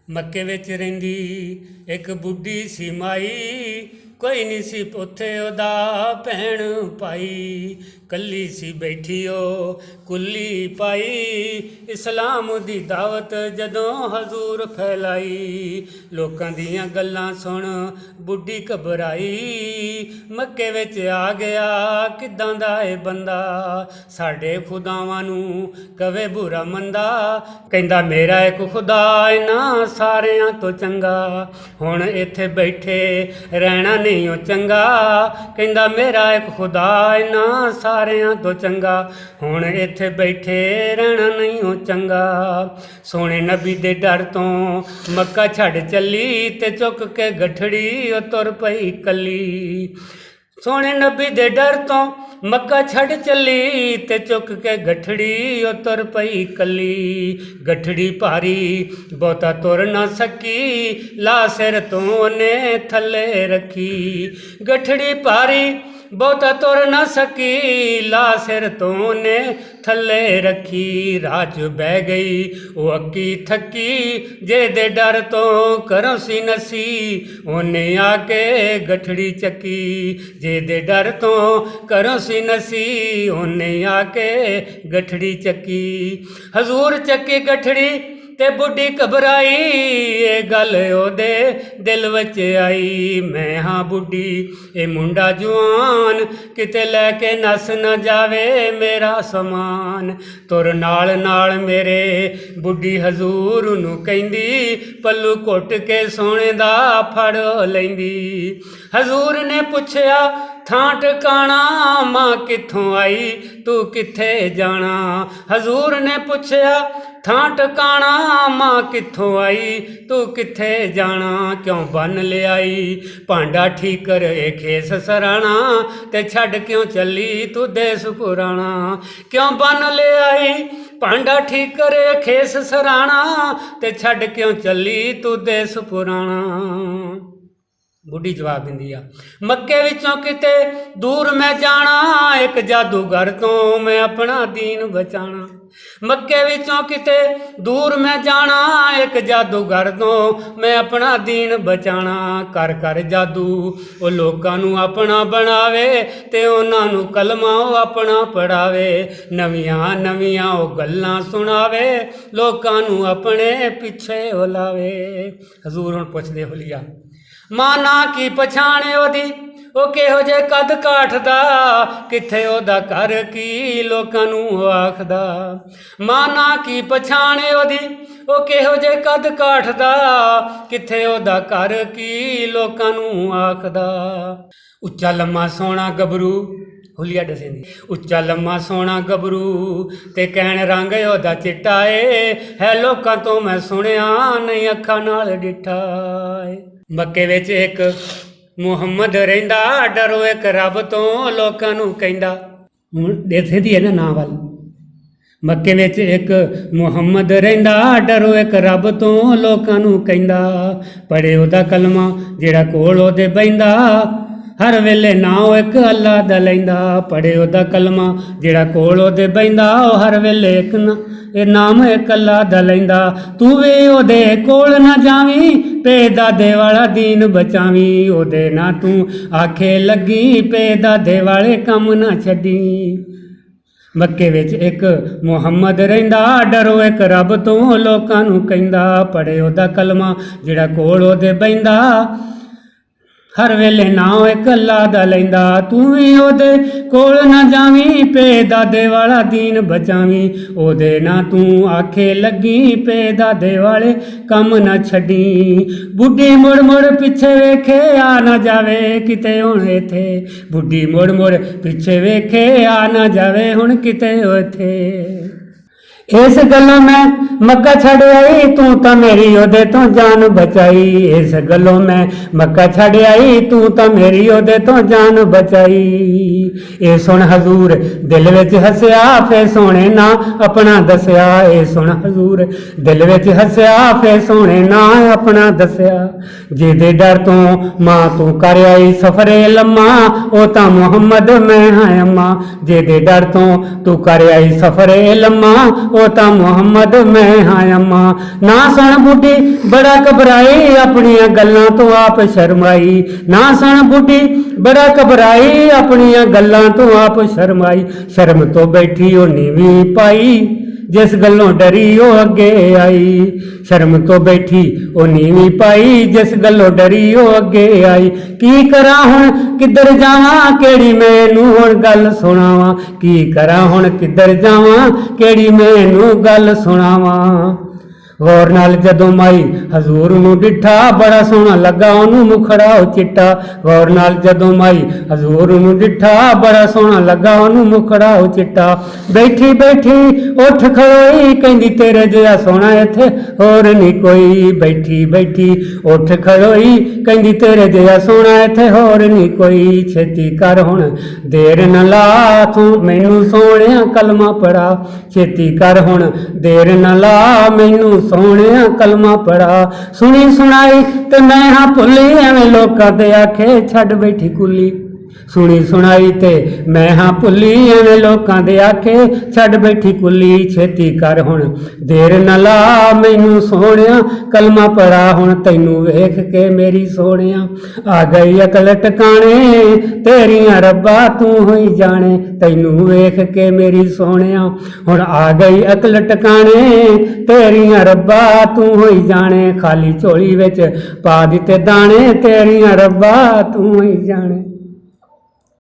मक्के विच रहिंदी एक बुढ़ी सी माई, कोई नहीं सी पुत्थे ओदा भैण भाई। कल्ली सी बैठी ओ कुल्ली पाई, इस्लाम दी दावत जदों हजूर फैलाई। लोकां दियां गल्लां सुन बुढ़ी घबराई, मक्के विच आ गया किदां दा ए बंदा, साडे खुदावां नूं कवे बुरा मंदा। कहंदा मेरा एक खुदा इन्हां सारियां तो चंगा, हुण इत्थे बैठे रहना नहीं ओ चंगा। कहंदा मेरा एक खुदा इन्हां सारियां तो चंगा, हुण इत्थे बैठे रहना नहीं ओ चंगा। सोने नबी दे डर तो मक्का छड़ चली, ते चुक के गठड़ी ओ तुर पई कली। सोने नबी दे डर तो मक्का छड़ चली, ते चुक के गठड़ी ओ तुर पई कली। गठड़ी भारी बहुता तुर ना सकी, ला सिर तो ओने थले रखी। गठड़ी भारी बहुता तुर ना सकी, ला सिर तो ने थले रखी। राज बह गई वो अक्की थकी, जे दे डर तो करों सी नसी, ओने आके गठड़ी चकी। जे दे डर तो करों सी नसी, ओने आके गठड़ी चकी। हजूर चकी गठड़ी ते बुढ़ी घबराई, ये गल ओदे दिल विच आई। मैं हाँ बुढ़ी ए मुंडा जवान, किते लैके नस न जावे मेरा समान। तुर नाल नाल मेरे बुढ़ी हजूर नूं कहंदी, पल्लू घुट के सोने दा फड़ लैंदी। हजूर ने पुछया थां टकाना, मां कित्थों आई तू कित्थे जाना। हजूर ने पुछया थां टकाना, मां कित्थों आई तू कित्थे जाना। क्यों बन ले आई भांडा ठीकर ए खेस सराणा, ते छड़ क्यों चली तू देस पुराना। क्यों बन ले आई भांडा ठीकर ए खेस सराणा, ते छड़ क्यों चली तू देस पुराना। बुढ़ी जवाब दिंदी आ, मक्के विचों किते दूर मैं जाना, एक जादूगर तो मैं अपना दीन बचाना। मक्के विचों किते दूर मैं जाना, एक जादूगर तो मैं अपना दीन बचाना। कर कर जादू वो लोकां नूं अपना बनावे, ते उन्हां नूं कलमा वो अपना पढ़ावे। नवियां नवियां वो गल्लां सुनावे, लोकां नूं अपने पिछे वो लावे। हजूर हुण पुछदे हुलिया मां ना की पछाणे ओदी, ओ किहो जे कद काठदा, किथे ओदा घर की लोकां नूं आखदा। मां ना की पछाणे ओदी, ओ किहो जे कद काठदा, किथे ओदा घर की लोकां नूं आखदा। उच्चा लम्मा सोहना गबरू हुलिया दसेंदी, उच्चा लम्मा सोहना गबरू ते कहण रंग ओदा चिट्टा है लोकां तो मैं सुनिया नहीं अखां नाल डिठा है। मक्के विच एक मुहम्मद रहिंदा, डरो एक रब तो लोकां नूं कहंदा। हुण देखेंदी है ना नां वल। मक्के विच एक मुहम्मद रहिंदा, डरो एक रब तो लोकां नूं कहंदा। पढ़े ओदा कलमा जेड़ा कोल ओदे बहिंदा, हर वेले नां एक अल्लाह दा लैंदा। पढ़े ओदा कलमा जेड़ा कोल ओदे बहिंदा, हर वेले एक नाम एक अल्लाह दा लैंदा। तू वे ओदे कोल ना जावी, पे दादे वाला दीन बचावी। ओदे ना तू आखे लगी, पे दादे वाले कम ना छड्डी। मक्के विच एक मुहम्मद रहिंदा, डरो एक रब तो लोकां नूं कहंदा। पढ़े ओदा कलमा जेड़ा कोल ओदे बहिंदा, हर वेले नां एक अल्लाह दा लैंदा। तू भी ओदे कोल ना जावी, पे दादे वाला दीन बचावी। ओदे ना तू आखे लगी, पे दादे वाले कम ना छड्डी। बुढ़ी मुड़ मुड़ पिछे वेखे आ ना जावे किते हुण इत्थे। बुढ़ी मुड़ मुड़ पिछे वेखे आ ना जावे हुण किते इत्थे। इस गलों मैं मक्का छड़ आई, तू तो मेरी ओदे तो जान बचाई। इस गलों मैं मक्का छड़ आई, तू तो मेरी ओदे तो जान बचाई। ए सुन हजूर दिल विच हसया, फे सोने ना अपना दसया। ए सुन हजूर दिल विच हसया, फे सोने ना अपना दसया। जेदे डर तो मां तू कर आई सफरे लम्मा, ओ तां मुहम्मद मैं हां अम्मा। जेदे डर तो तू कर आई सफरे लम्मा, ओ ता मुहम्मद मैं हाँ अम्मा। ना सुन बुढ़ी बड़ा घबराई अपनियां गल्लां तो आप शर्माई, ना सुन बुढ़ी बड़ा घबराई अपनियां गल्लां तो आप शर्माई। शर्म तो बैठी ओ नीवी पाई जिस गलों डरी ओ अगे आई, शर्म तो बैठी ओ नीवी पाई जिस गलों डरी ओ अगे आई। की करा हुण किधर जावां केड़ी मैनू हुण गल सुनावां, की करा हुण किधर जावां केड़ी मैनू गल सुनावां। गौर नाल जदों माई हजूर नूं डिठा बड़ा सोहना लगा ओनू मुखड़ा ओ चिट्टा। गौर नाल जदों माई हजूर नूं डिठा बड़ा सोहना लगा ओनू मुखड़ा ओ चिट्टा। बैठी बैठी उठ खड़ोई कहंदी तेरे जिहा सोहना इत्थे होर नहीं कोई, बैठी बैठी उठ खड़ोई कहंदी तेरे जिहा सोहना इत्थे होर नहीं कोई। छेती कर हुण देर न ला तू मैनू सोहणिया कलमा पढ़ा, छेती कर हुण देर न ला मैनू सोहणिया कलमा पढ़ा। सुनी सुनाई ते मैं हाँ भुली एवें लोकां ते आखे छड्ड बैठी कुली, सुनी सुनाई ते मैं हाँ भुली एवें लोकां दे आखे छड्ड बैठी कुली। छेती कर हुण देर न ला मैनू सोहणिया कलमा पढ़ा, हुण तैनू वेख के मेरी सोहणिया आ गई अकल टकाणे तेरियां रब्बा तू होई जाने। तैनू वेख के मेरी सोहणिया हुण आ गई अकल टकाणे तेरियां रब्बा तू होई जाने। खाली झोली विच पा दिते दाणे तेरियां रब्बा तू होई जाने।